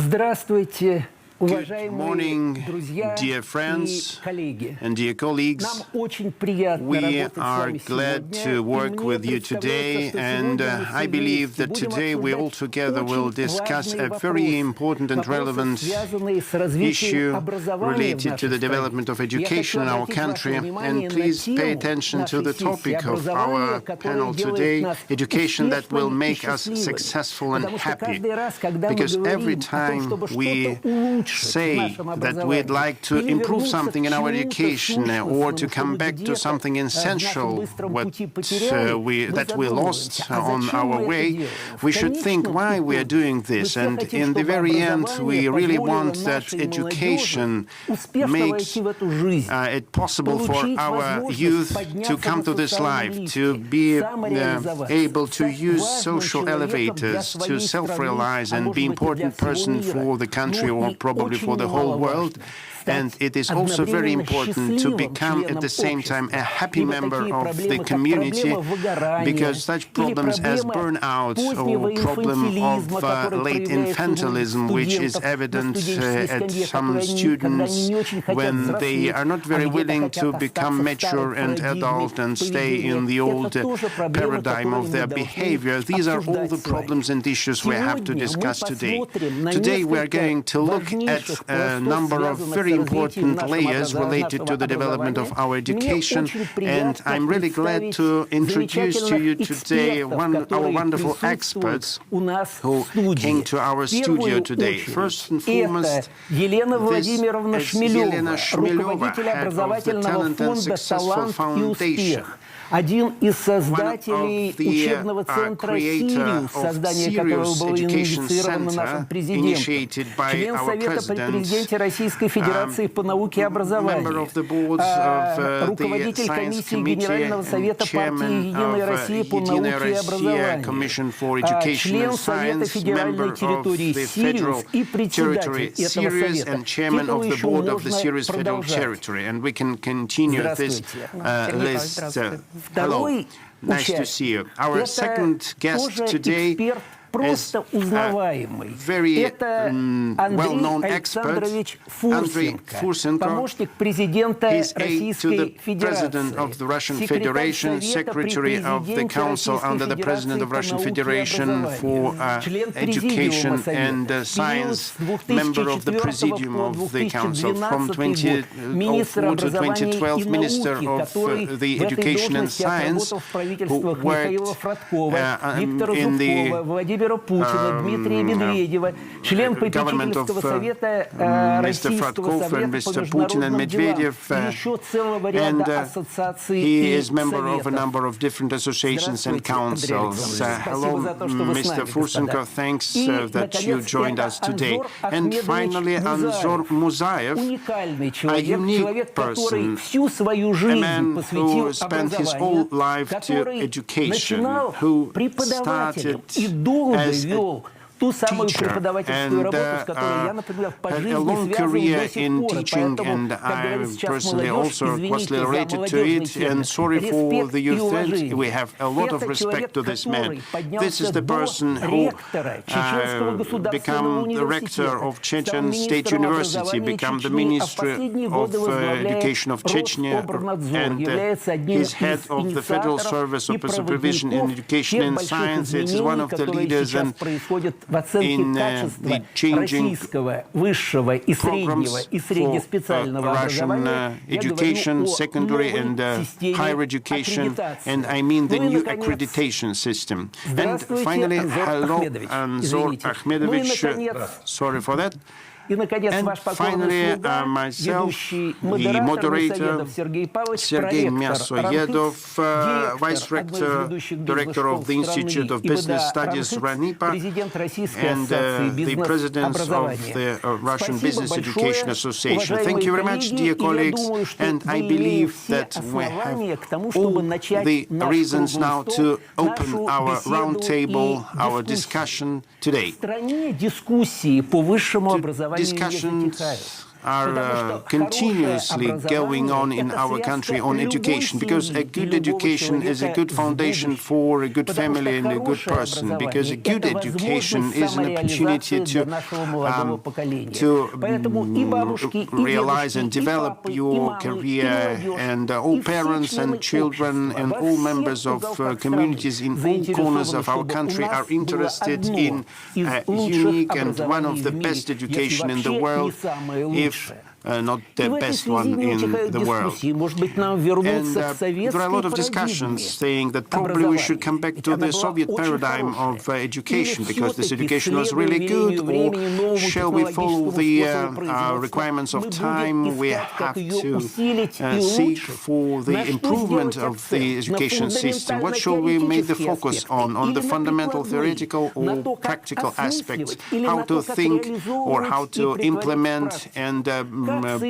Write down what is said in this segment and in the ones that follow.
Здравствуйте, Good morning, dear friends and dear colleagues. We are glad to work with you today, and I believe that today we all together will discuss a very important and relevant issue related to the development of education in our country. And please pay attention to the topic of our panel today, education that will make us successful and happy. Because every time we say that we'd like to improve something in our education or to come back to something essential that we lost on our way, we should think why we are doing this. And in the very end, we really want that education makes it possible for our youth to come to this life, to be able to use social elevators, to self-realize and be an important person for the country or probably for the whole world. And it is also very important to become at the same time a happy member of the community, because such problems as burnout or problem of late infantilism, which is evident at some students when they are not very willing to become mature and adult and stay in the old paradigm of their behavior. These are all the problems and issues we have to discuss today. Today we are going to look at a number of very important layers related to the development of our education, and I'm really glad to introduce to you today our wonderful experts who came to our studio today. First and foremost, Elena Shmeleva, head of the Talent and Successful Foundation. Один из создателей учебного центра Sirius, создание которого было инициировано нашим президентом, член Совета при президенте Российской Федерации по науке и образованию, руководитель комиссии Генерального Совета партии «Единая Россия» по науке и образованию, член Совета федеральной территории Sirius и председатель этого совета. Титулы еще можно продолжать. Hello, nice to see you. Our second guest today is a very well-known expert, Andrey Fursenko. He's aide to the President of the Russian Federation, Secretary of the Council under the President of Russian Federation for Education and Science, member of the Presidium of the Council. From 2004 to 2012, Minister of the Education and Science, who worked in the government of Mr. Fratkov and Mr. Putin and Medvedev, and he is member of a number of different associations and councils. Hello, Mr. Fursenko, thanks that you joined us today. And finally, Anzor Muzaev, a unique person, a man who spent his whole life to education, who started as a teacher and had a long career in teaching, and I personally also closely related to it, and sorry for the youth, and we have a lot of respect to this man. This is the person who became the rector of Chechen State University, became the Minister of Education of Chechnya, and he's head of the Federal Service of Supervision in Education and Science. It is one of the leaders in the changing programs for Russian education, secondary and higher education, and I mean the new accreditation system. And finally, hello, Anzor Akhmedovich, sorry for that. And finally, myself, the moderator, Sergey Myasoedov, Vice Rector, Director of the Institute of Business Studies, RANEPA, and the President of the Russian Business Education Association. Thank you very much, dear colleagues, and I believe that we have all the reasons now to open our roundtable, our discussion today. Discussions are continuously going on in our country on education, because a good education is a good foundation for a good family and a good person, because a good education is an opportunity to realize and develop your career, and all parents and children and all members of communities in all corners of our country are interested in unique and one of the best education in the world, if not the best one in the world. And there are a lot of discussions saying that probably we should come back to the Soviet paradigm of education, because this education was really good, or shall we follow the requirements of time? We have to seek for the improvement of the education system. What shall we make the focus on the fundamental theoretical or practical aspects? How to think or how to implement and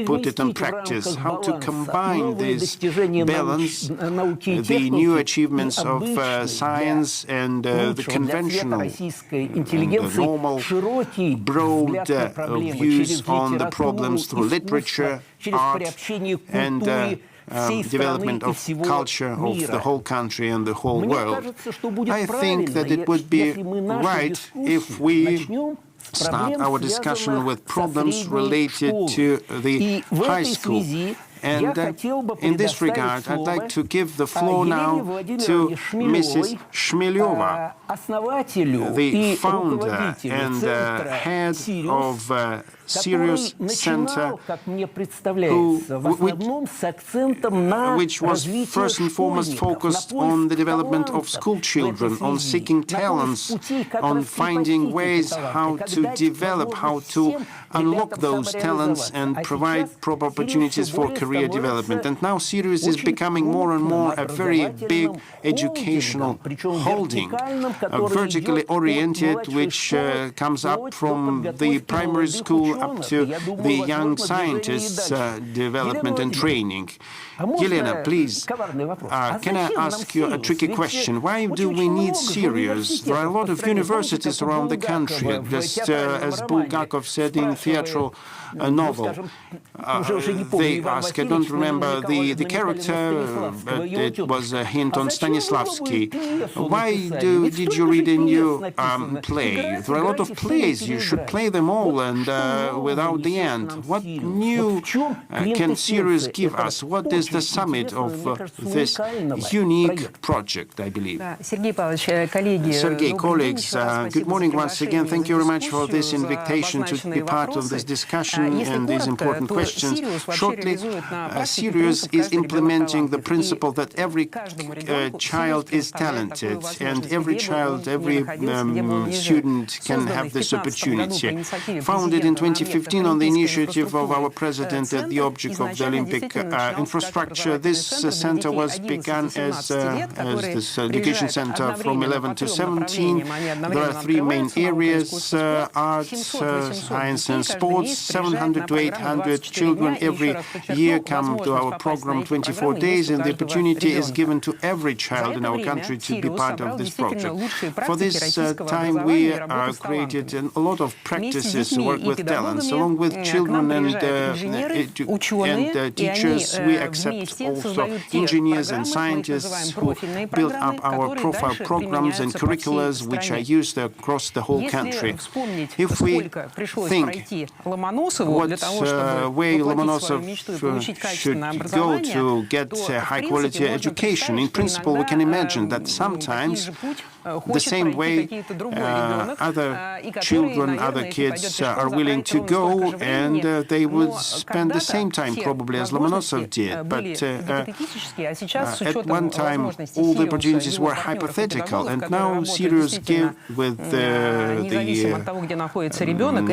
put it in practice, how to combine this balance, the new achievements of science and the conventional, the normal, broad views on the problems through literature, art, and development of culture of the whole country and the whole world. I think that it would be right if we start our discussion with problems related to the high school. And in this regard, I'd like to give the floor now to Mrs. Shmeleva, the founder and head of Sirius Center, which was first and foremost focused on the development of school children, on seeking talents, on finding ways how to develop, how to unlock those talents and provide proper opportunities for career development. And now Sirius is becoming more and more a very big educational holding, vertically oriented, which comes up from the primary school up to the young scientists' development and training. Elena, please, can I ask you a tricky question? Why do we need Sirius? There are a lot of universities around the country, just as Bulgakov said in theatrical novel. They ask, I don't remember the character, but it was a hint on Stanislavski. Why did you read a new play? There are a lot of plays. You should play them all and without the end. What new can Sirius give us? What is the summit of this unique project, I believe? Sergey, colleagues, good morning once again. Thank you very much for this invitation to be part of this discussion and these important questions. Shortly, Sirius is implementing the principle that every child is talented, and every child, every student can have this opportunity. Founded in 2015 on the initiative of our president at the object of the Olympic infrastructure, this center was begun as this education center from 11 to 17. There are three main areas: arts, science and sports. 700 to 800 children every year come to our program 24 days, and the opportunity is given to every child in our country to be part of this project. For this time, we created a lot of practices to work with talents. Along with children and teachers, we accept also engineers and scientists who build up our profile programs and curriculums which are used across the whole country. If we think what way Lomonosov should go to get a high-quality education, in principle, we can imagine that sometimes the same way other children, other kids are willing to go, and they would spend the same time probably as Lomonosov did. But at one time, all the opportunities were hypothetical, and now Sirius give with the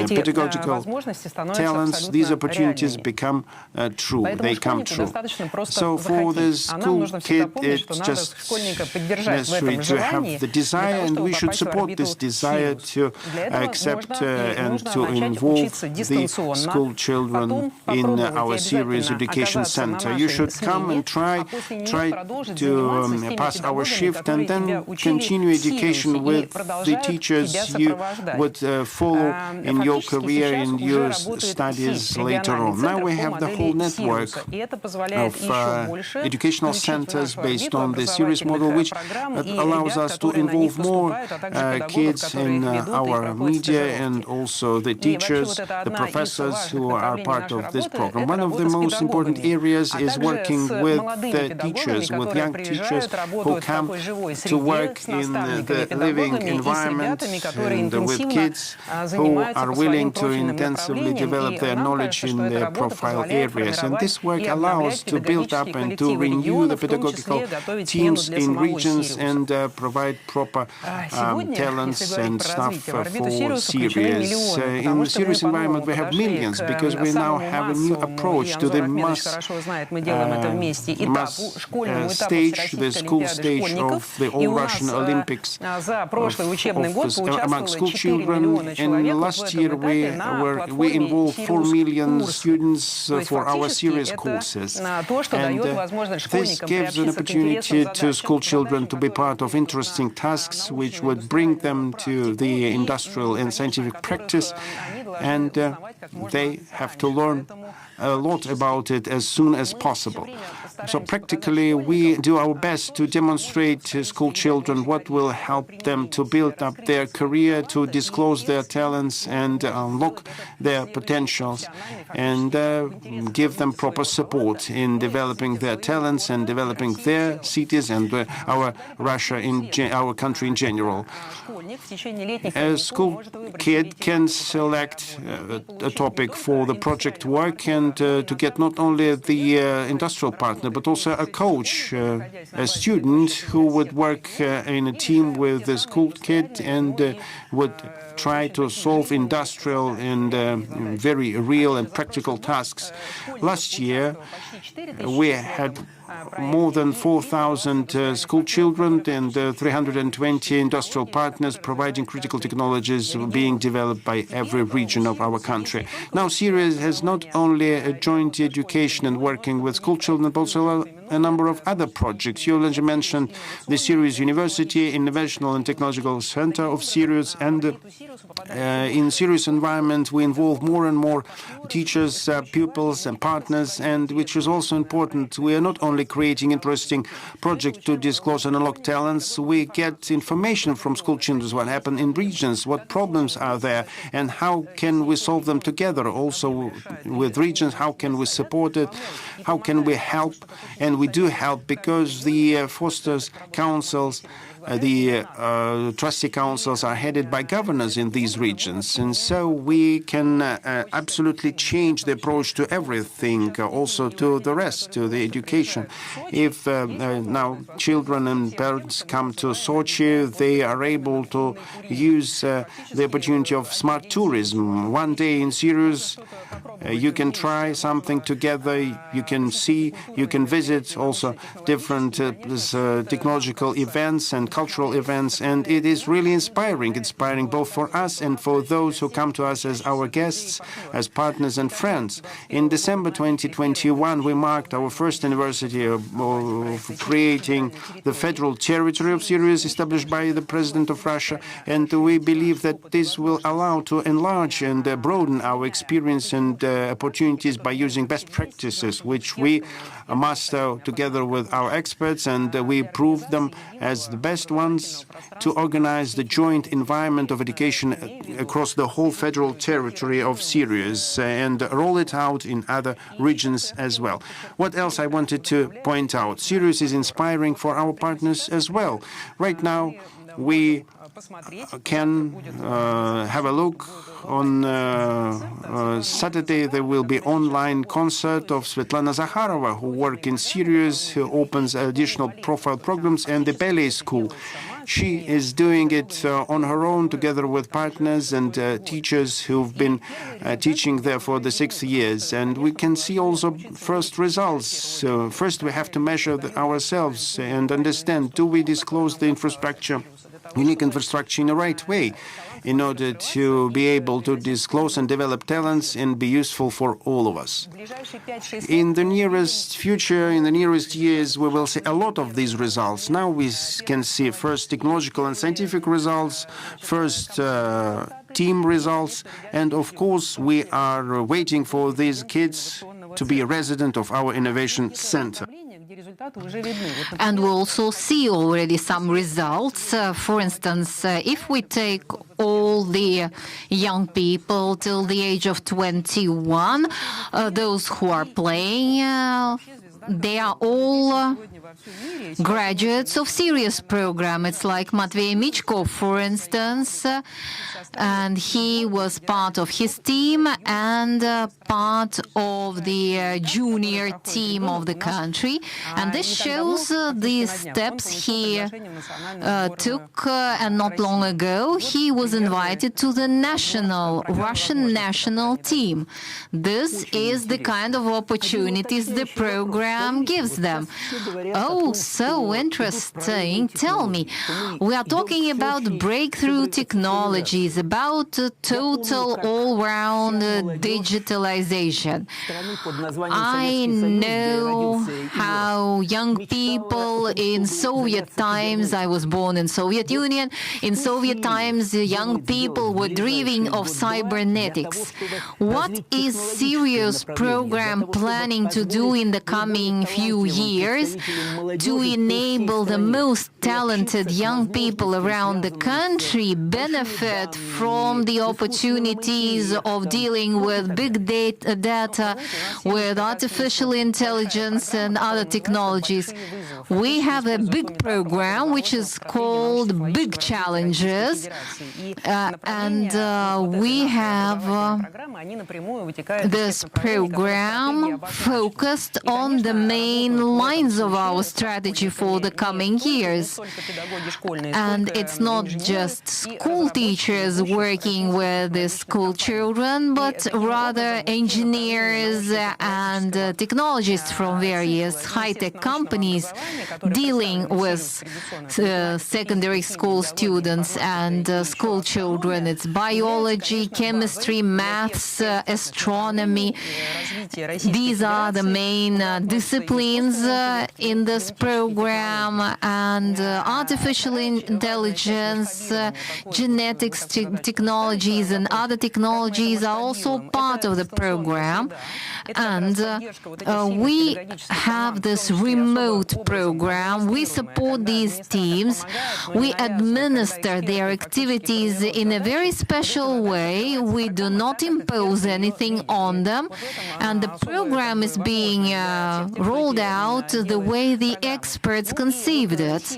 pedagogical talents, these opportunities become true, they come true. So for the school kid, it's just necessary to have the desire, and we should support this desire to accept and to involve the school children in our Sirius Education Center. You should come and try to pass our shift and then continue education with the teachers you would follow in your career, in your studies later on. Now we have the whole network of educational centers based on the Sirius model, which allows us to involve more kids in our media and also the teachers, the professors who are part of this program. One of the most important areas is working with the teachers, with young teachers who come to work in the living environment and with kids who are willing to intensively develop their knowledge in their profile areas. And this work allows to build up and to renew the pedagogical teams in regions and provide proper talents and stuff for Sirius. In the Sirius environment, we have millions because we now have a new approach to the mass stage, the school stage of the All-Russian Olympics among school children. And last year, we involved 4 million students for our Sirius courses. And this gives an opportunity to school children to be part of interesting tasks which would bring them to the industrial and scientific practice, and they have to learn a lot about it as soon as possible. So practically, we do our best to demonstrate to school children what will help them to build up their career, to disclose their talents and unlock their potentials, and give them proper support in developing their talents and developing their cities and our Russia, our country in general. A school kid can select a topic for the project work and to get not only the industrial partner, but also a coach, a student who would work in a team with the school kid and would try to solve industrial and very real and practical tasks. Last year, we had more than 4,000 school children and 320 industrial partners providing critical technologies being developed by every region of our country. Now, Sirius has not only a joint education and working with school children, but also a number of other projects. You already mentioned the Sirius University, Innovational and Technological Center of Sirius, and in Sirius environment, we involve more and more teachers, pupils, and partners, and which is also important. We are not only creating interesting projects to disclose and unlock talents, we get information from school children what happened in regions, what problems are there, and how can we solve them together. Also with regions, how can we support it, how can we help, and we do help because the fosters councils, the trustee councils are headed by governors in these regions. And so we can absolutely change the approach to everything, also to the rest, to the education. If now children and parents come to Sochi, they are able to use the opportunity of smart tourism. One day in Sirius, you can try something together, you can see, you can visit also different technological events and cultural events, and it is really inspiring both for us and for those who come to us as our guests, as partners and friends. In December 2021, we marked our first anniversary of creating the federal territory of Sirius established by the President of Russia, and we believe that this will allow to enlarge and broaden our experience and opportunities by using best practices, which we master together with our experts, and we prove them as the best ones to organize the joint environment of education across the whole federal territory of Sirius and roll it out in other regions as well. What else I wanted to point out? Sirius is inspiring for our partners as well. Right now, we can have a look on Saturday. There will be online concert of Svetlana Zakharova, who works in Sirius, who opens additional profile programs, and the ballet school. She is doing it on her own together with partners and teachers who've been teaching there for the 6 years. And we can see also first results. First, we have to measure ourselves and understand, do we disclose the infrastructure unique infrastructure in the right way in order to be able to disclose and develop talents and be useful for all of us. In the nearest future, in the nearest years, we will see a lot of these results. Now we can see first technological and scientific results, first team results, and of course we are waiting for these kids to be a resident of our innovation center. And we also see already some results. For instance, if we take all the young people till the age of 21, those who are playing, they are all graduates of Sirius program. It's like Matvey Michko, for instance, and he was part of his team and part of the junior team of the country. And this shows the steps he took, and not long ago he was invited to the Russian national team. This is the kind of opportunities the program gives them. Oh, so interesting. Tell me, we are talking about breakthrough technologies, about total all-round digitalization. I know how young people in Soviet times, I was born in Soviet Union, in Soviet times young people were dreaming of cybernetics. What is Sirius program planning to do in the coming few years to enable the most talented young people around the country benefit from the opportunities of dealing with big data, with artificial intelligence and other technologies? We have a big program which is called Big Challenges, and we have this program focused on the main lines of our strategy for the coming years. And it's not just school teachers working with the school children, but rather engineers and technologists from various high-tech companies dealing with secondary school students and school children. It's biology, chemistry, maths, astronomy. These are the main disciplines in this program, and artificial intelligence, genetics technologies and other technologies are also part of the program. And we have this remote program. We support these teams. We administer their activities in a very special way. We do not impose anything on them. And the program is being rolled out the way the experts conceived it.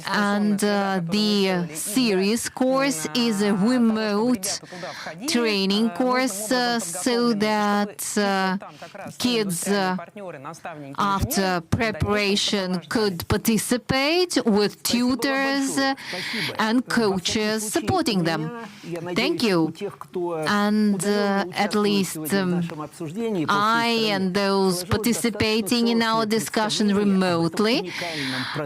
And the Sirius course is a remote training course so that kids after preparation could participate with tutors and coaches supporting them. Thank you. And at least I and those participating in our discussion remotely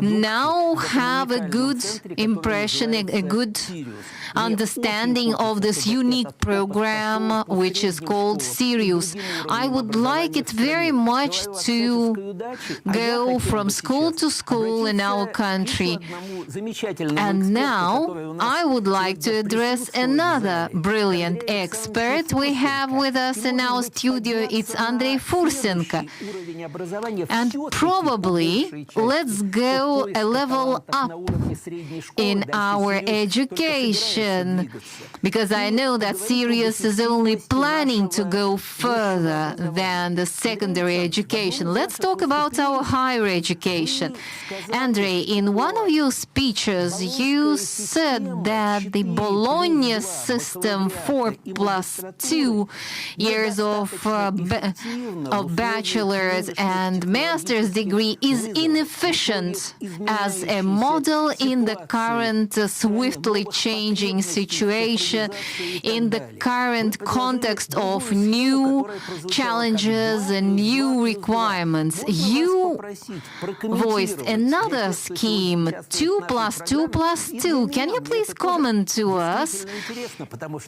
now have a good impression, a good understanding of this unique program which is called Sirius. I would like it very much to go from school to school in our country. And now I would like to address another brilliant expert we have with us in our studio. It's Andrey Fursenko. And probably let's go a level up in our education, because I know that Sirius is only planning to go further than the secondary education. Let's talk about our higher education. Andrey, in one of your speeches, you said that the Bologna system, 4+2 years of bachelor's and master's degree, is inefficient as a model in the current swiftly changing situation education in the current context of new challenges and new requirements. You voiced another scheme, 2+2+2. Can you please comment to us?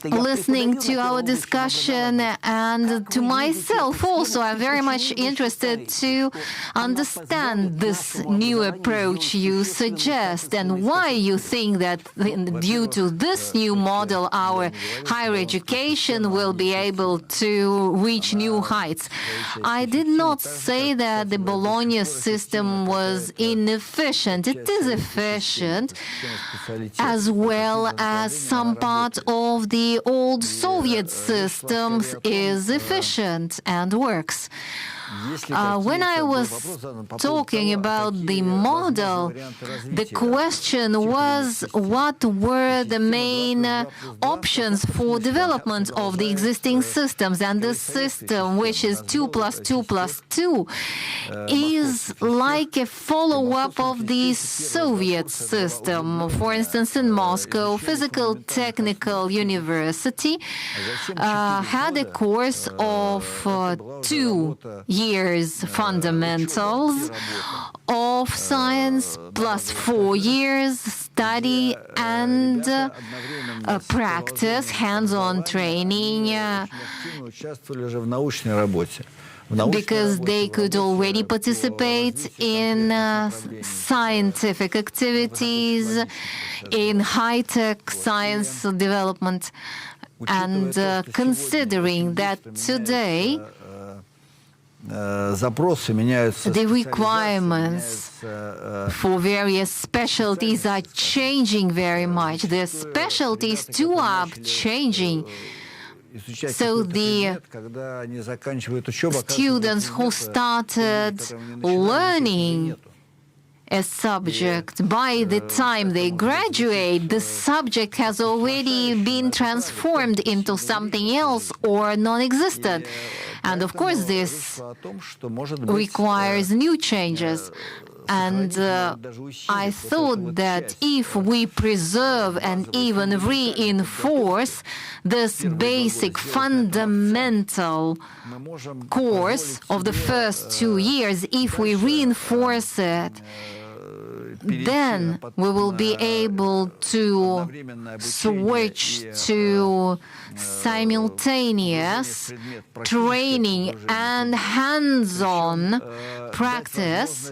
Listening to our discussion and to myself also, I'm very much interested to understand this new approach you suggest and why you think that due to this new model, our higher education will be able to reach new heights. I did not say that the Bologna system was inefficient. It is efficient, as well as some part of the old Soviet systems is efficient and works. When I was talking about the model, the question was what were the main options for development of the existing systems, and this system, which is 2+2+2, is like a follow-up of the Soviet system. For instance, in Moscow, Physical Technical University had a course of 2 years fundamentals of science plus 4 years study and practice, hands-on training, because they could already participate in scientific activities, in high-tech science development. And considering that today the requirements for various specialties are changing very much. The specialties too are changing. So the students who started learning a subject, by the time they graduate, the subject has already been transformed into something else or non-existent. And of course, this requires new changes. And I thought that if we preserve and even reinforce this basic fundamental course of the first 2 years, if we reinforce it, then we will be able to switch to simultaneous training and hands-on practice,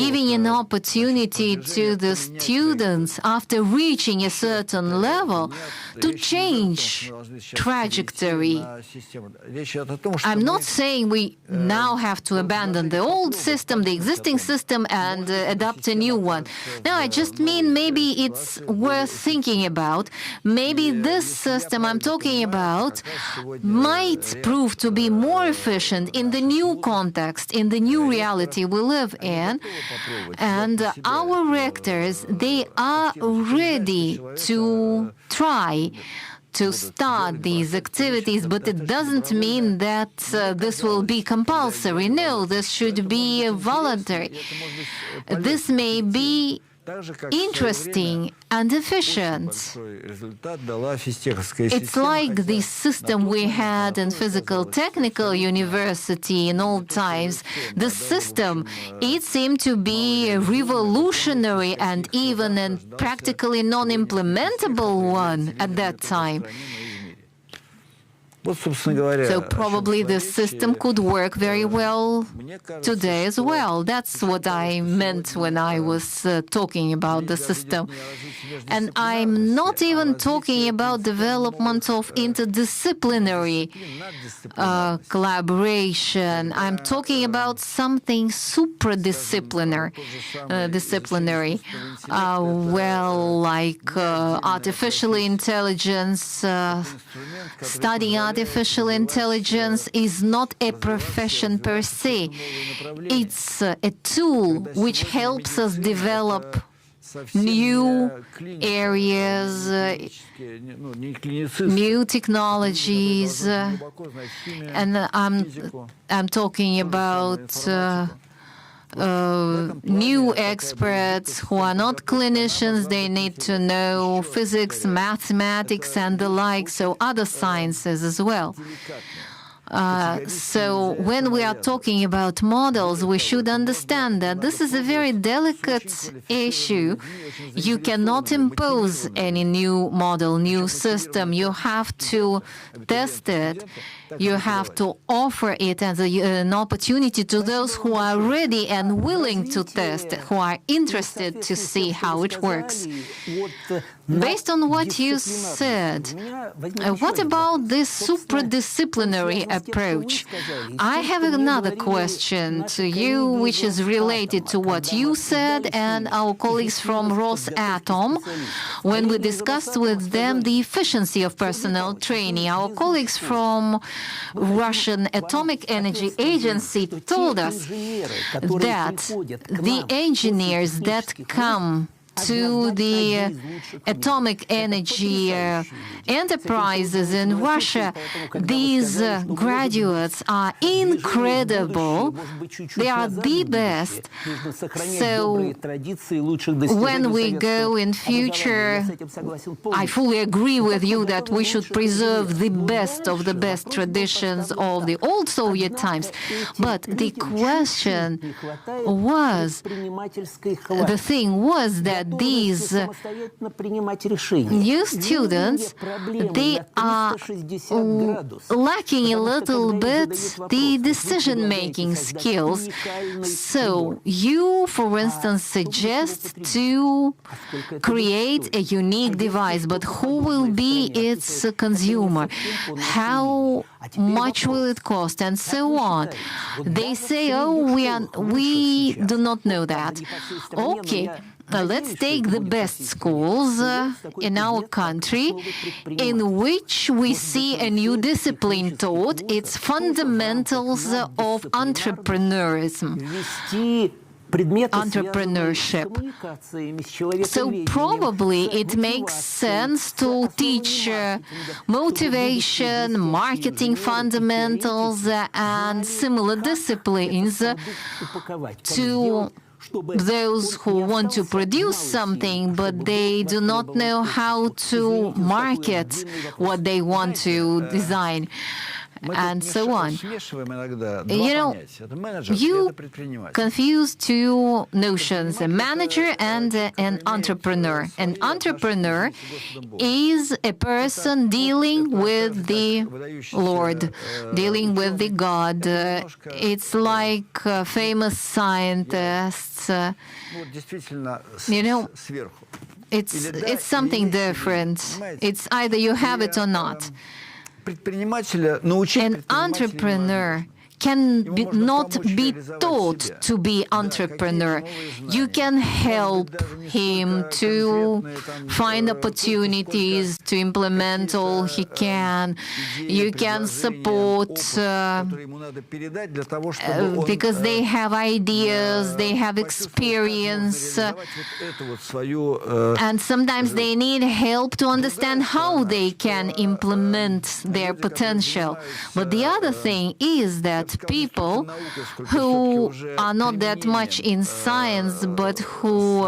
giving an opportunity to the students after reaching a certain level to change trajectory. I'm not saying we now have to abandon the old system, the existing system, and adopt a new one. No, I just mean maybe it's worth thinking about. Maybe this system I'm talking about might prove to be more efficient in the new context, in the new reality we live in, and our rectors, they are ready to try to start these activities, but it doesn't mean that this will be compulsory. No, this should be voluntary. This may be interesting and efficient. It's like the system we had in Physical Technical University in old times. The system, it seemed to be a revolutionary and even a practically non-implementable one at that time. So probably this system could work very well today as well. That's what I meant when I was talking about the system. And I'm not even talking about development of interdisciplinary collaboration. I'm talking about something supradisciplinary, well, like artificial intelligence, studying artificial intelligence is not a profession per se. It's a tool which helps us develop new areas, new technologies, and I'm talking about new experts who are not clinicians. They need to know physics, mathematics, and the like, so other sciences as well. So when we are talking about models, we should understand that this is a very delicate issue. You cannot impose any new model, new system. You have to test it. You have to offer it as an opportunity to those who are ready and willing to test, who are interested to see how it works. Based on what you said, what about this supradisciplinary approach? I have another question to you, which is related to what you said and our colleagues from Rosatom when we discussed with them the efficiency of personnel training. Our colleagues from Russian Atomic Energy Agency told us that the engineers that come to the atomic energy enterprises in Russia, these graduates are incredible. They are the best. So when we go in future, I fully agree with you that we should preserve the best of the best traditions of the old Soviet times. But the question was, the thing was that these new students, they are lacking a little bit the decision-making skills. So you, for instance, suggest to create a unique device, but who will be its consumer? How much will it cost? And so on. They say, oh, we do not know that. Okay. Let's take the best schools in our country in which we see a new discipline taught. It's fundamentals of entrepreneurship. So probably it makes sense to teach motivation, marketing fundamentals, and similar disciplines to those who want to produce something, but they do not know how to market what they want to design, and so on. You know, you confuse two notions, a manager and an entrepreneur. An entrepreneur is a person dealing with the Lord, dealing with the God. It's like famous scientists. You know, it's something different. It's either you have it or not. An entrepreneur cannot be taught to be entrepreneur. You can help him to find opportunities to implement all he can. You can support because they have ideas, they have experience, and sometimes they need help to understand how they can implement their potential. But the other thing is that people who are not that much in science, but who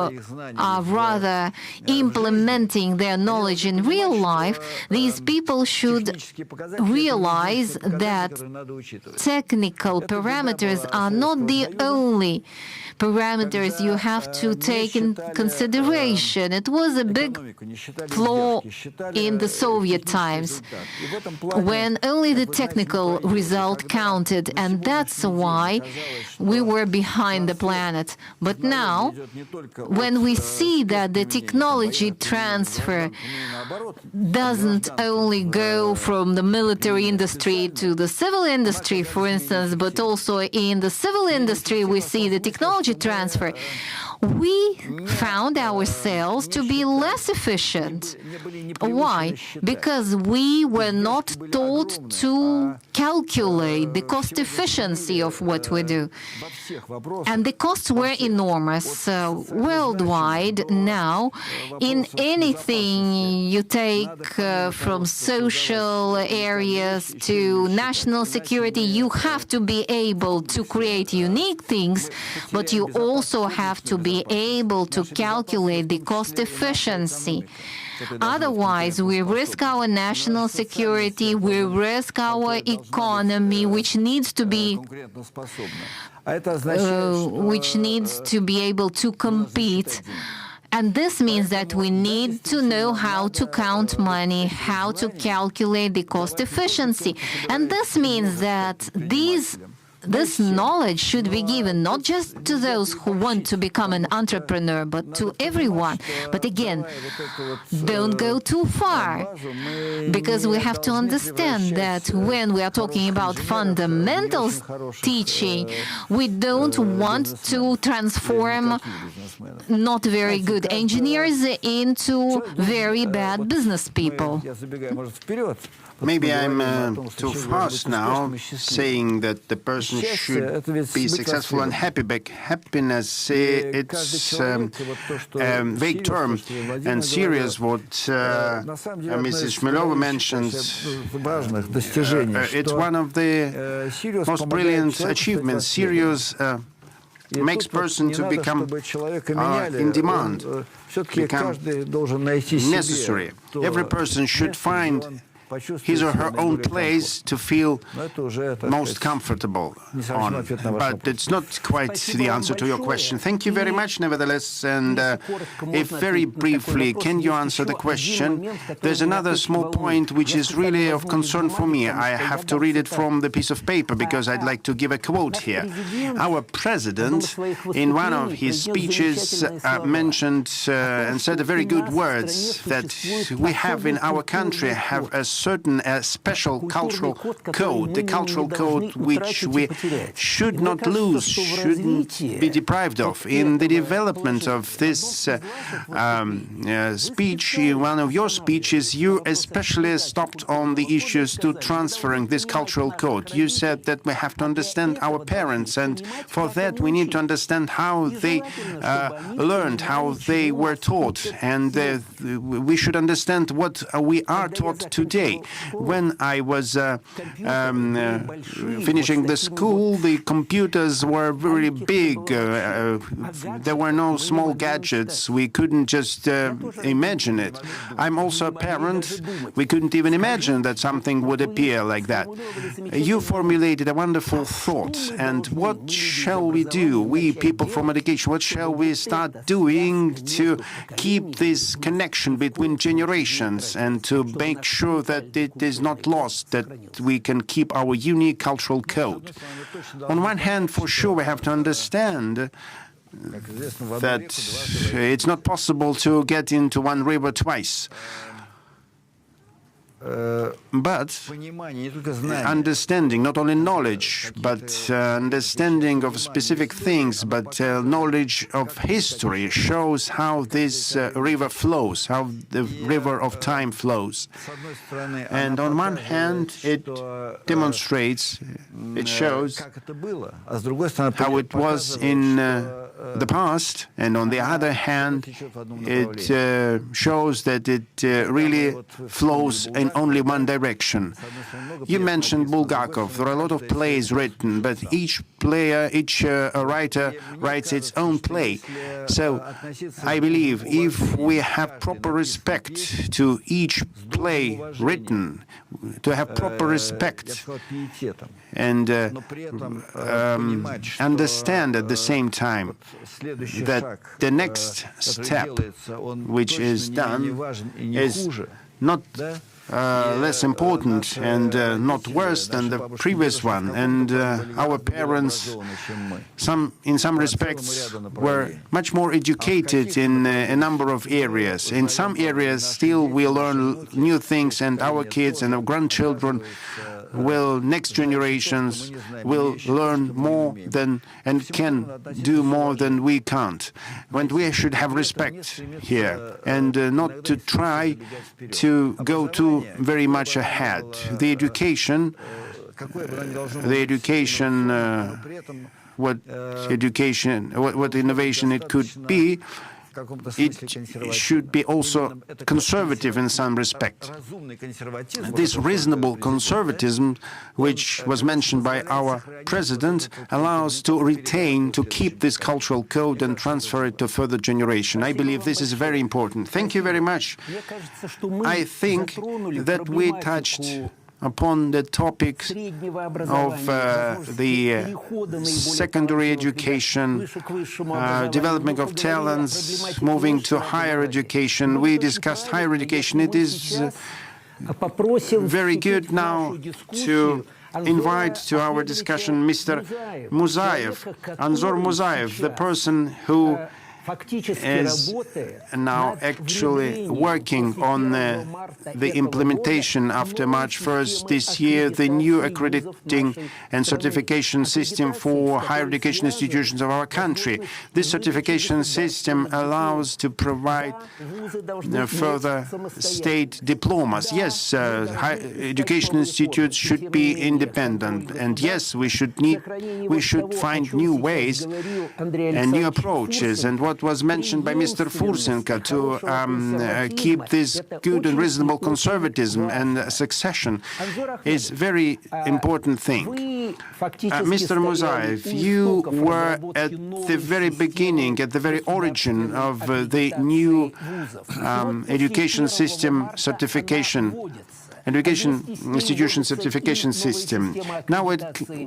are rather implementing their knowledge in real life, these people should realize that technical parameters are not the only parameters you have to take in consideration. It was a big flaw in the Soviet times, when only the technical result counted, and that's why we were behind the planet. But now, when we see that the technology transfer doesn't only go from the military industry to the civil industry, for instance, but also in the civil industry we see the technology transfer, we found ourselves to be less efficient. Why? Because we were not taught to calculate the cost efficiency of what we do. And the costs were enormous. Worldwide now, in anything you take from social areas to national security, you have to be able to create unique things, but you also have to be able to calculate the cost efficiency. Otherwise, we risk our national security, we risk our economy, which needs to be able to compete. And this means that we need to know how to count money, how to calculate the cost efficiency. And this means that this knowledge should be given not just to those who want to become an entrepreneur, but to everyone. But again, don't go too far, because we have to understand that when we are talking about fundamentals teaching, we don't want to transform not very good engineers into very bad business people. Maybe I'm too fast now, saying that the person should be successful and happy, but happiness, it's a vague term and serious, what Mrs. Shmeleva mentions. It's one of the most brilliant achievements. Sirius makes person to become in demand, become necessary. Every person should find his or her own place to feel most comfortable on. But it's not quite the answer to your question. Thank you very much, nevertheless. And if very briefly, can you answer the question? There's another small point which is really of concern for me. I have to read it from the piece of paper because I'd like to give a quote here. Our president, in one of his speeches, mentioned and said very good words that we have in our country have a special cultural code, the cultural code which we should not lose, shouldn't be deprived of. In the development of this speech, in one of your speeches, you especially stopped on the issues to transferring this cultural code. You said that we have to understand our parents, and for that we need to understand how they learned, how they were taught, and we should understand what we are taught today. When I was finishing the school, the computers were very big. There were no small gadgets. We couldn't just imagine it. I'm also a parent. We couldn't even imagine that something would appear like that. You formulated a wonderful thought. And what shall we do, we people from education, what shall we start doing to keep this connection between generations and to make sure that it is not lost, that we can keep our unique cultural code? On one hand, for sure, we have to understand that it's not possible to get into one river twice. But understanding, not only knowledge, but understanding of specific things, but knowledge of history shows how this river flows, how the river of time flows. And on one hand, it demonstrates, it shows how it was in the past, and on the other hand, it shows that it really flows in only one direction. You mentioned Bulgakov. There are a lot of plays written, but each writer writes its own play. So I believe if we have proper respect to each play written, to have proper respect and understand at the same time that the next step which is done is not less important and not worse than the previous one. And our parents, in some respects, were much more educated in a number of areas. In some areas, still we learn new things, and our kids and our grandchildren next generations will learn more than and can do more than we can't. And we should have respect here and not to try to go too very much ahead. The education, what innovation it could be, it should be also conservative in some respect. This reasonable conservatism, which was mentioned by our president, allows to retain, to keep this cultural code and transfer it to further generation. I believe this is very important. Thank you very much. I think that we touched upon the topic of the secondary education, development of talents, moving to higher education. We discussed higher education. It is very good now to invite to our discussion Mr. Muzaev, Anzor Muzaev, the person who is now actually working on the implementation after March 1st this year, the new accrediting and certification system for higher education institutions of our country. This certification system allows to provide further state diplomas. Yes, higher education institutes should be independent, and yes, we should find new ways and new approaches. And what was mentioned by Mr. Fursenko to keep this good and reasonable conservatism and succession is very important thing. Mr. Muzaev, you were at the very beginning, at the very origin of the new education system certification. Education institution certification system. Now it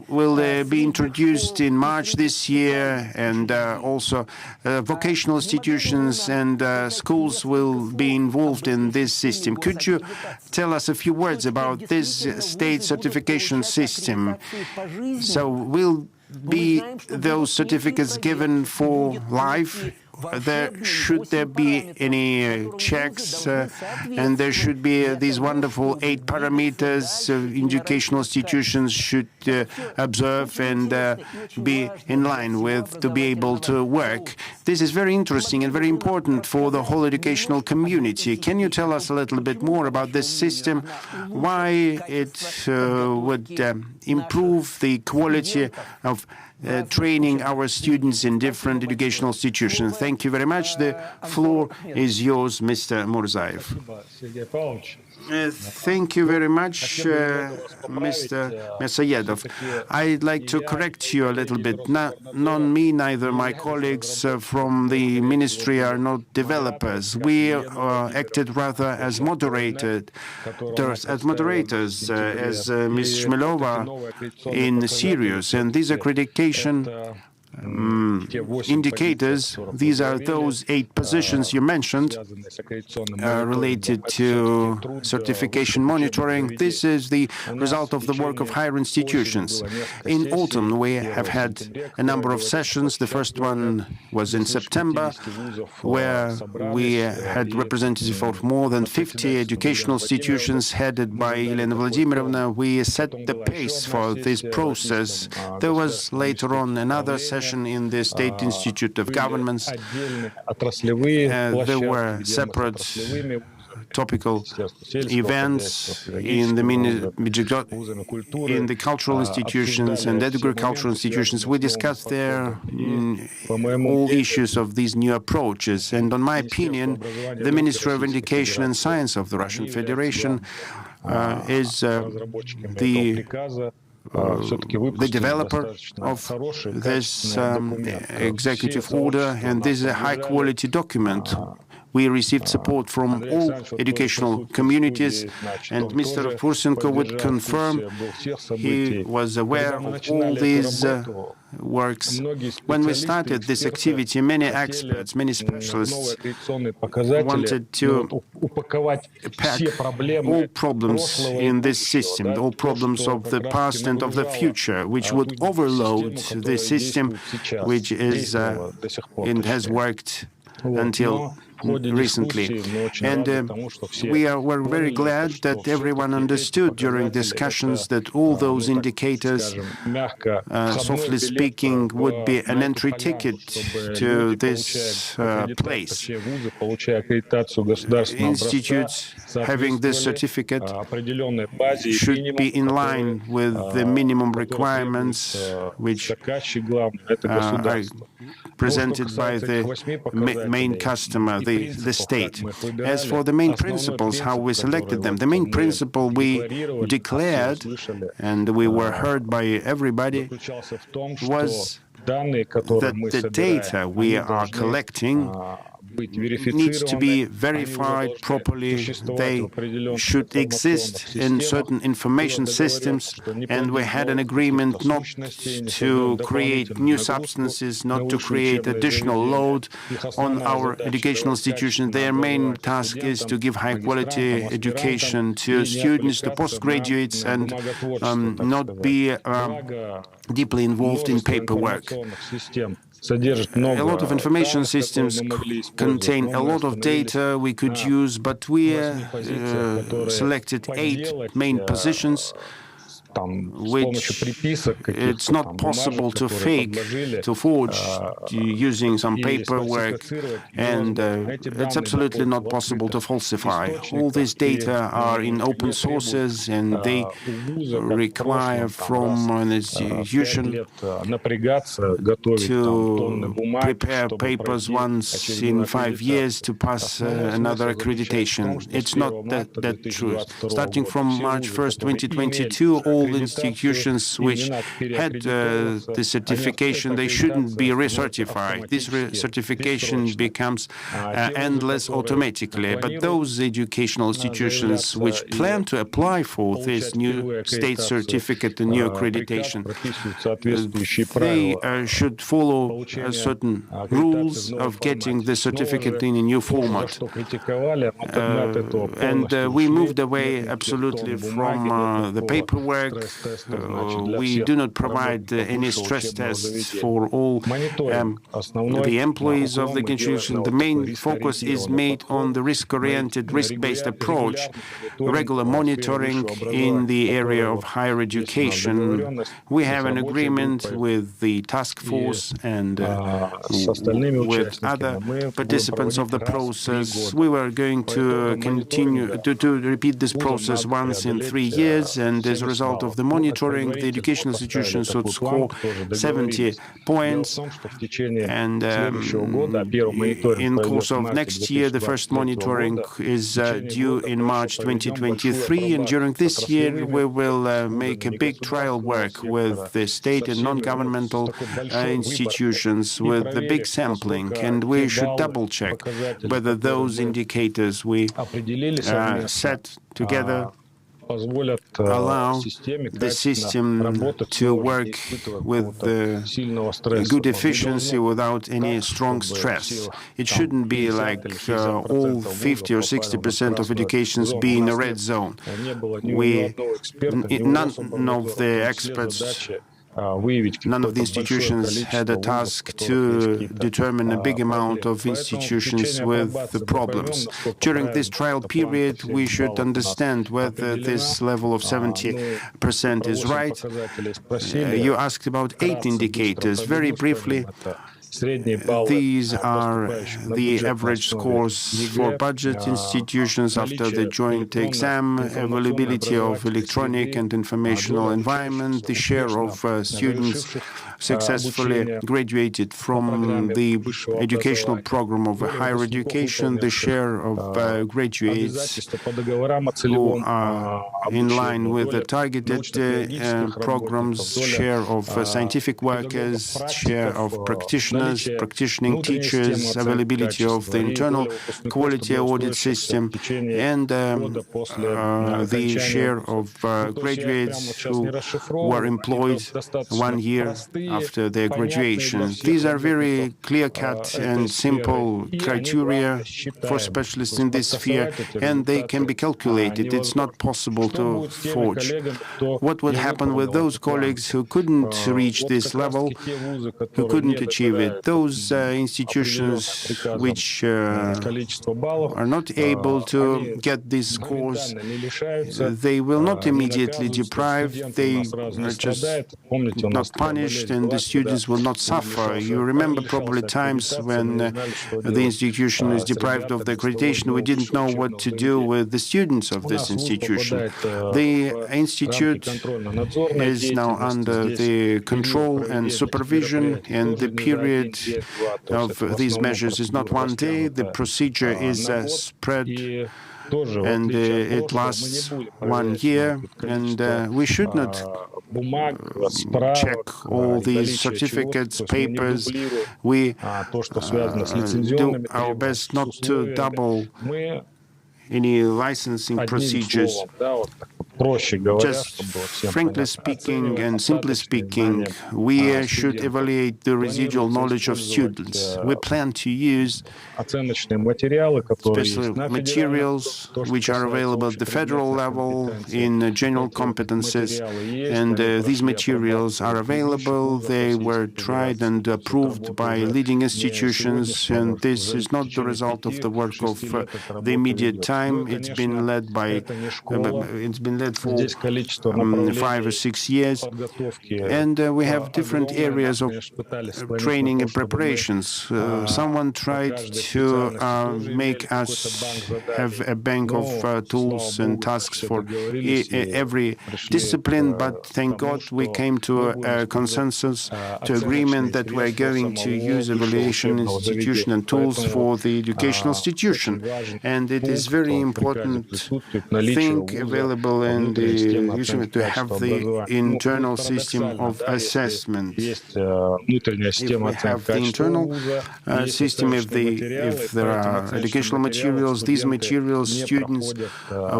will be introduced in March this year, and also vocational institutions and schools will be involved in this system. Could you tell us a few words about this state certification system? So will be those certificates given for life? Should there be any checks, and there should be these wonderful 8 parameters educational institutions should observe and be in line with to be able to work. This is very interesting and very important for the whole educational community. Can you tell us a little bit more about this system, why it would improve the quality of training our students in different educational institutions? Thank you very much. The floor is yours, Mr. Muzaev. Thank you very much, Mr. Myasoedov. I'd like to correct you a little bit. Not me, neither my colleagues from the ministry are not developers. We acted rather as moderators, as Ms. Shmeleva in Sirius. And these accreditation indicators, these are those 8 positions you mentioned related to certification monitoring. This is the result of the work of higher institutions. In autumn, we have had a number of sessions. The first one was in September, where we had representatives of more than 50 educational institutions headed by Elena Vladimirovna. We set the pace for this process. There was later on another session in the State Institute of Governments. There were separate topical events in the cultural institutions and agricultural institutions. We discussed there all issues of these new approaches. And on my opinion, the Ministry of Education and Science of the Russian Federation is the developer of this executive order, and this is a high-quality document. We received support from all educational communities, and Mr. Fursenko would confirm he was aware of all these works. When we started this activity, many experts, many specialists wanted to pack all problems in this system, all problems of the past and of the future, which would overload the system, which is and has worked until recently. And we're very glad that everyone understood during discussions that all those indicators, softly speaking, would be an entry ticket to this place. Institutes having this certificate should be in line with the minimum requirements which are presented by the main customer, the state. As for the main principles, how we selected them, the main principle we declared, and we were heard by everybody, was that the data we are collecting needs to be verified properly. They should exist in certain information systems, and we had an agreement not to create new substances, not to create additional load on our educational institutions. Their main task is to give high-quality education to students, to postgraduates, and not be deeply involved in paperwork. A lot of information systems contain a lot of data we could use, but we selected 8 main positions which it's not possible to fake, to forge using some paperwork, and it's absolutely not possible to falsify. All these data are in open sources, and they require from an institution to prepare papers once in 5 years to pass another accreditation. It's not that true. Starting from March 1st, 2022, all institutions which had the certification, they shouldn't be recertified. This recertification becomes endless automatically. But those educational institutions which plan to apply for this new state certificate and new accreditation, they should follow certain rules of getting the certificate in a new format. And we moved away absolutely from the paperwork. We do not provide any stress tests for all the employees of the institution. The main focus is made on the risk-oriented, risk-based approach, regular monitoring in the area of higher education. We have an agreement with the task force and with other participants of the process. We were going to continue to repeat this process once in 3 years, and as a result of the monitoring, the educational institutions should score 70 points, and in the course of next year, the first monitoring is due in March 2023, and during this year we will make a big trial work with the state and non-governmental institutions with the big sampling, and we should double-check whether those indicators we set together allow the system to work with good efficiency without any strong stress. It shouldn't be like all 50 or 60% of educations be in a red zone. None of the experts, none of the institutions had a task to determine a big amount of institutions with the problems. During this trial period, we should understand whether this level of 70% is right. You asked about 8 indicators. Very briefly, these are the average scores for budget institutions after the joint exam, availability of electronic and informational environment, the share of students successfully graduated from the educational program of higher education, the share of graduates who are in line with the targeted programs, share of scientific workers, share of practitioners, practicing teachers, availability of the internal quality audit system, and the share of graduates who were employed 1 year after their graduation. These are very clear-cut and simple criteria for specialists in this sphere, and they can be calculated. It's not possible to forge. What would happen with those colleagues who couldn't reach this level, who couldn't achieve it? Those institutions which are not able to get these scores, they will not immediately deprive, they are just not punished, and the students will not suffer. You remember probably times when the institution is deprived of the accreditation, we didn't know what to do with the students of this institution. The institute is now under the control and supervision, and the period of these measures is not one day. The procedure is spread, and it lasts 1 year, and we should not check all these certificates, papers. We do our best not to double any licensing procedures. Just frankly speaking and simply speaking, we should evaluate the residual knowledge of students. We plan to use special materials which are available at the federal level in general competences, and these materials are available. They were tried and approved by leading institutions, and this is not the result of the work of the immediate time. It's been led for 5 or 6 years, and we have different areas of training and preparations. Someone tried to make us have a bank of tools and tasks for every discipline, but thank God we came to a consensus, to agreement that we're going to use evaluation institution and tools for the educational institution. And it is very important thing available in the to have the internal system of assessment. If we have the internal system, if there are educational materials, these materials students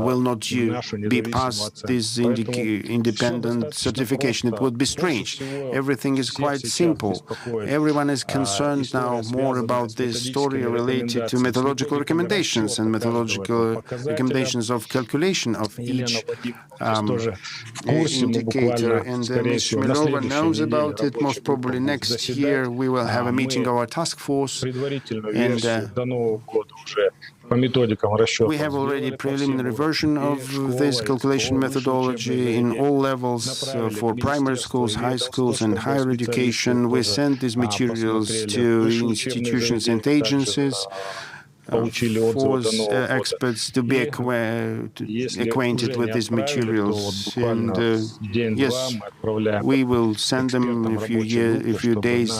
will not be passed this independent certification. It would be strange. Everything is quite simple. Everyone is concerned now more about this story related to methodological recommendations and methodological recommendations of calculation of each indicator, and Ms. Shmeleva knows about it. Most probably next year we will have a meeting of our task force, and we have already a preliminary version of this calculation methodology in all levels for primary schools, high schools, and higher education. We send these materials to institutions and agencies for experts to be acquainted with these materials, and yes, we will send them in a few days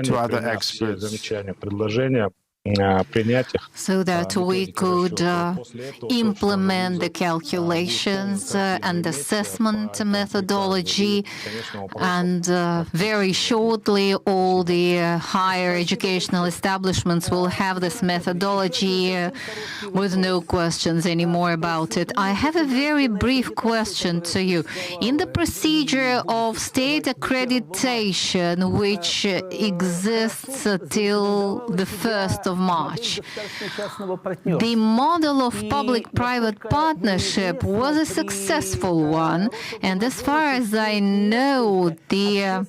to other experts, so that we could implement the calculations and assessment methodology, and very shortly all the higher educational establishments will have this methodology with no questions anymore about it. I have a very brief question to you. In the procedure of state accreditation, which exists till the 1st of March, the model of public-private partnership was a successful one, and as far as I know, the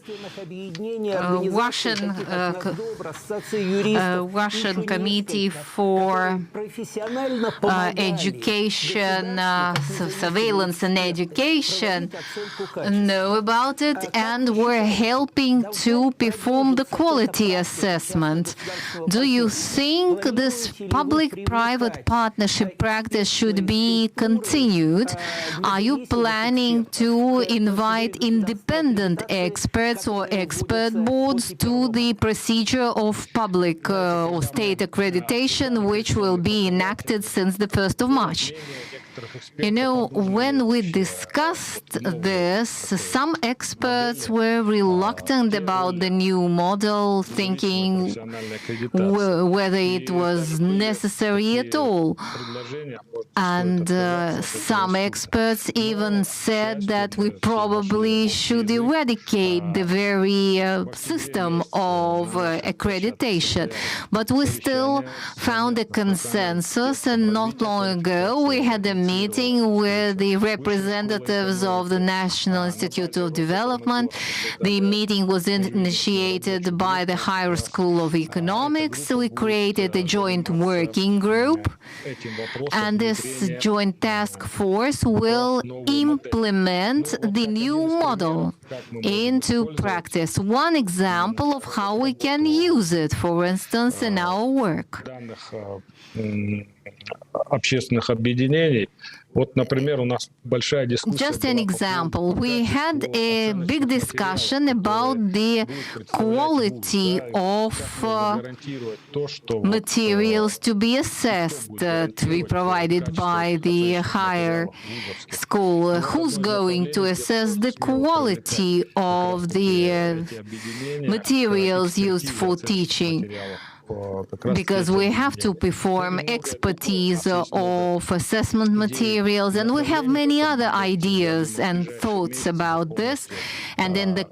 Russian Committee for Education, Surveillance and Education know about it and were helping to perform the quality assessment. Do you think this public-private partnership practice should be continued? Are you planning to invite independent experts or expert boards to the procedure of public or state accreditation, which will be enacted since the 1st of March? You know, when we discussed this, some experts were reluctant about the new model, thinking whether it was necessary at all. And some experts even said that we probably should eradicate the very system of accreditation. But we still found a consensus, and not long ago we had a meeting with the representatives of the National Institute of Development. The meeting was initiated by the Higher School of Economics. We created a joint working group, and this joint task force will implement the new model into practice. One example of how we can use it, for instance, in our work. Just an example, we had a big discussion about the quality of materials to be assessed, to be provided by the higher school. Who's going to assess the quality of the materials used for teaching? Because we have to perform expertise of assessment materials, and we have many other ideas and thoughts about this. And in the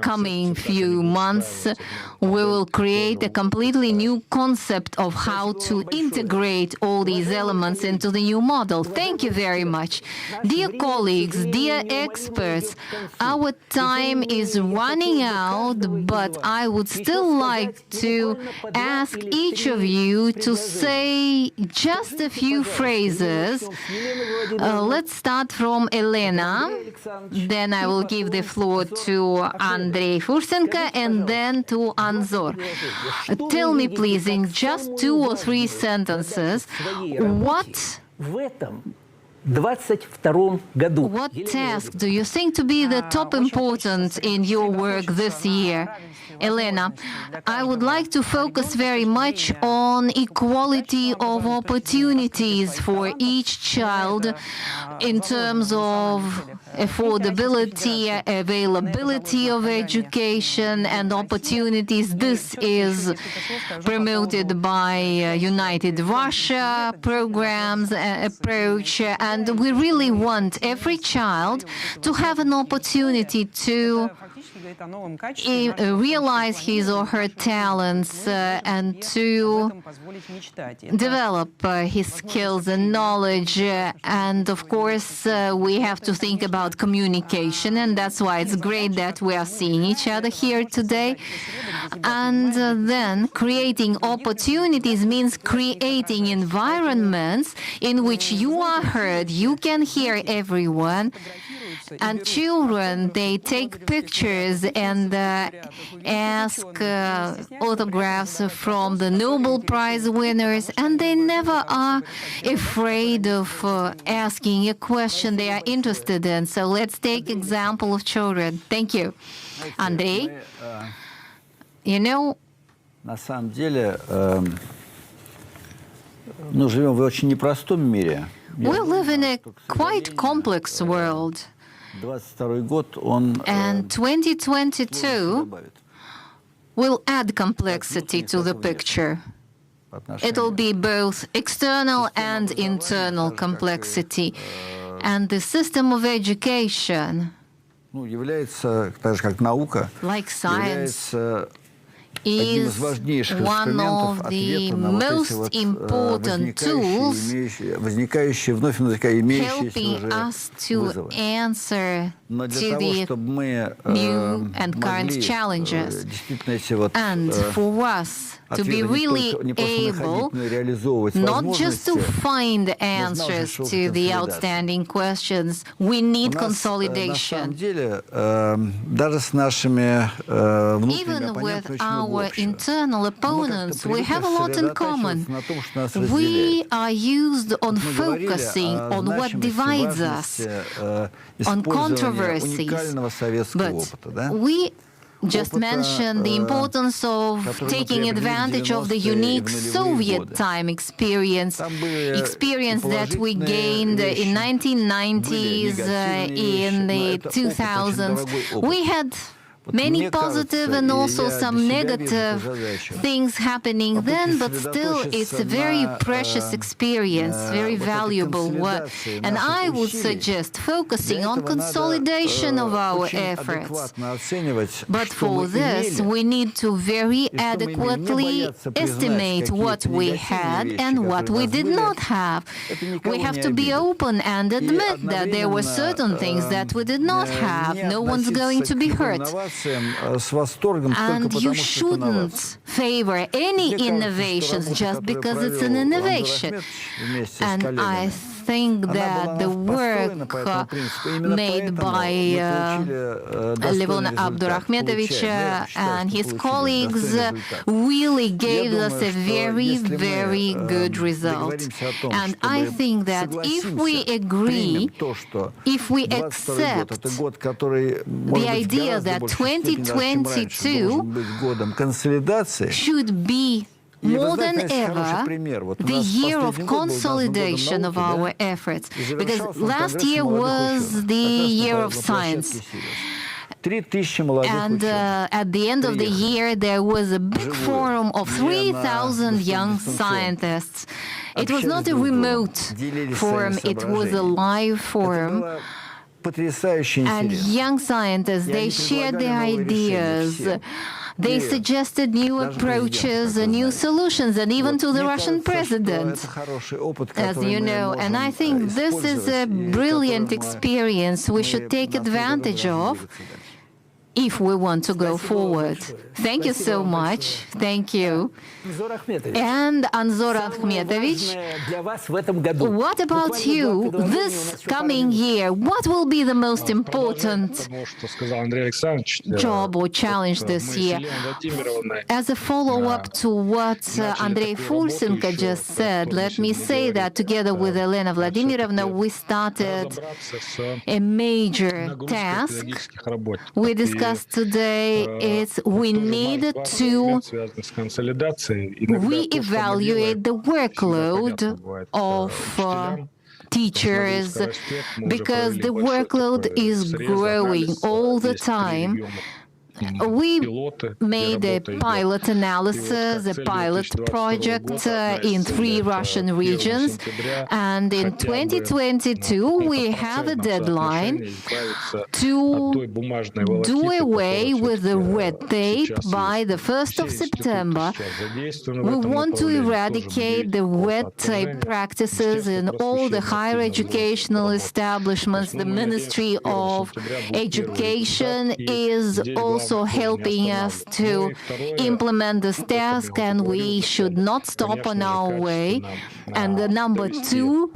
coming few months, we will create a completely new concept of how to integrate all these elements into the new model. Thank you very much. Dear colleagues, dear experts, our time is running out, but I would still like to ask each of you to say just a few phrases. Let's start from Elena, then I will give the floor to Andrey Fursenko, and then to Anzor. Tell me, please, in just 2 or 3 sentences, what task do you think to be the top important in your work this year? Elena, I would like to focus very much on equality of opportunities for each child in terms of affordability, availability of education and opportunities. This is promoted by United Russia programs approach, and we really want every child to have an opportunity to realize his or her talents and to develop his skills and knowledge. And of course, we have to think about communication, and that's why it's great that we are seeing each other here today. And then creating opportunities means creating environments in which you are heard, you can hear everyone. And children, they take pictures and ask autographs from the Nobel Prize winners, and they never are afraid of asking a question they are interested in. So let's take example of children. Thank you. Andrey, you know, на самом деле, мы живем в очень непростом мире. We live in a quite complex world. And 2022 will add complexity to the picture. It'll be both external and internal complexity. And the system of education, like science, is one of the most important tools helping us to answer to the new and current challenges. And for us to be really able not just to find answers to the outstanding questions, we need consolidation. Even with our internal opponents, we have a lot in common. We are used on focusing on what divides us, on controversies. But we just mentioned the importance of taking advantage of the unique Soviet time experience that we gained in 1990s, in the 2000s. We had many positive and also some negative things happening then, but still it's a very precious experience, very valuable one. And I would suggest focusing on consolidation of our efforts. But for this, we need to very adequately estimate what we had and what we did not have. We have to be open and admit that there were certain things that we did not have. No one's going to be hurt. And you shouldn't favor any innovations just because it's an innovation. And I think that the work made by Levon Abdurahmetovich and his colleagues really gave us a very, very good result. And I think that if we agree, if we accept the idea that 2022 should be more than ever the year of consolidation of our efforts, because last year was the year of science. And at the end of the year, there was a big forum of 3,000 young scientists. It was not a remote forum, it was a live forum. And young scientists, they shared their ideas. They suggested new approaches and new solutions, and even to the Russian president, as you know. And I think this is a brilliant experience we should take advantage of if we want to go forward. Thank you so much. Thank you. And Anzor Akhmetovich, what about you this coming year? What will be the most important job or challenge this year? As a follow-up to what Andrey Fursenko just said, let me say that together with Elena Vladimirovna, we started a major task. We discussed today, we need to re-evaluate the workload of teachers, because the workload is growing all the time. We made a pilot analysis, a pilot project in 3 Russian regions, and in 2022 we have a deadline to do away with the red tape by the 1st of September. We want to eradicate the red tape practices in all the higher educational establishments. The Ministry of Education is also helping us to implement this task, and we should not stop on our way. And the number 2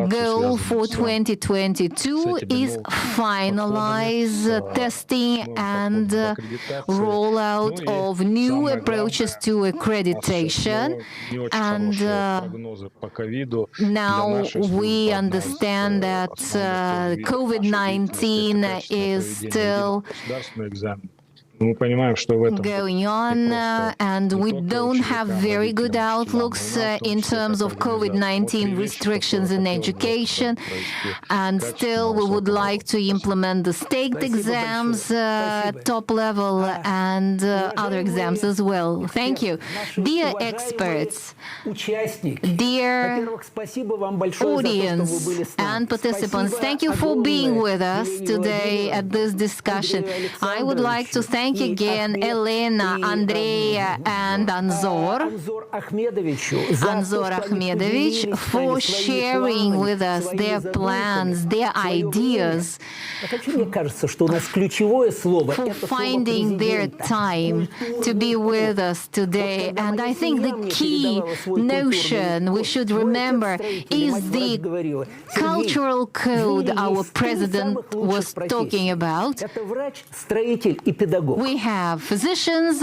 goal for 2022 is finalize testing and rollout of new approaches to accreditation. And now we understand that COVID-19 is still going on, and we don't have very good outlooks in terms of COVID-19 restrictions in education, and still we would like to implement the state exams at top level and other exams as well. Thank you. Dear experts, dear audience and participants, thank you for being with us today at this discussion. I would like to thank again Elena, Andrey, and Anzor Akhmetovich for sharing with us their plans, their ideas, for finding their time to be with us today. And I think the key notion we should remember is the cultural code our president was talking about. We have physicians,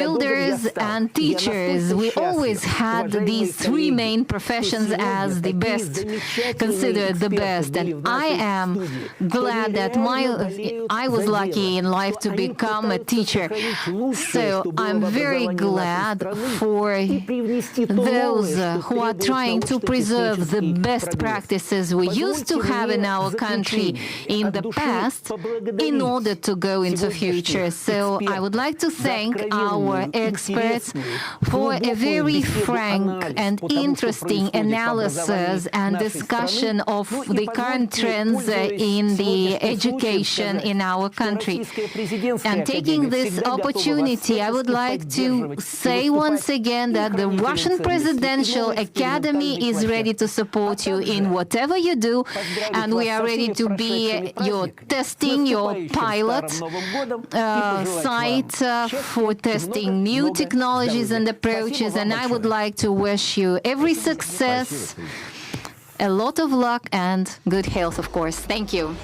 builders, and teachers. We always had these three main professions as the best, considered the best. And I am glad that I was lucky in life to become a teacher. So I'm very glad for those who are trying to preserve the best practices we used to have in our country in the past in order to go into future. So I would like to thank our experts for a very frank and interesting analysis and discussion of the current trends in the education in our country. And taking this opportunity, I would like to say once again that the Russian Presidential Academy is ready to support you in whatever you do, and we are ready to be your testing, your pilot site for testing new technologies and approaches. And I would like to wish you every success, a lot of luck, and good health, of course. Thank you.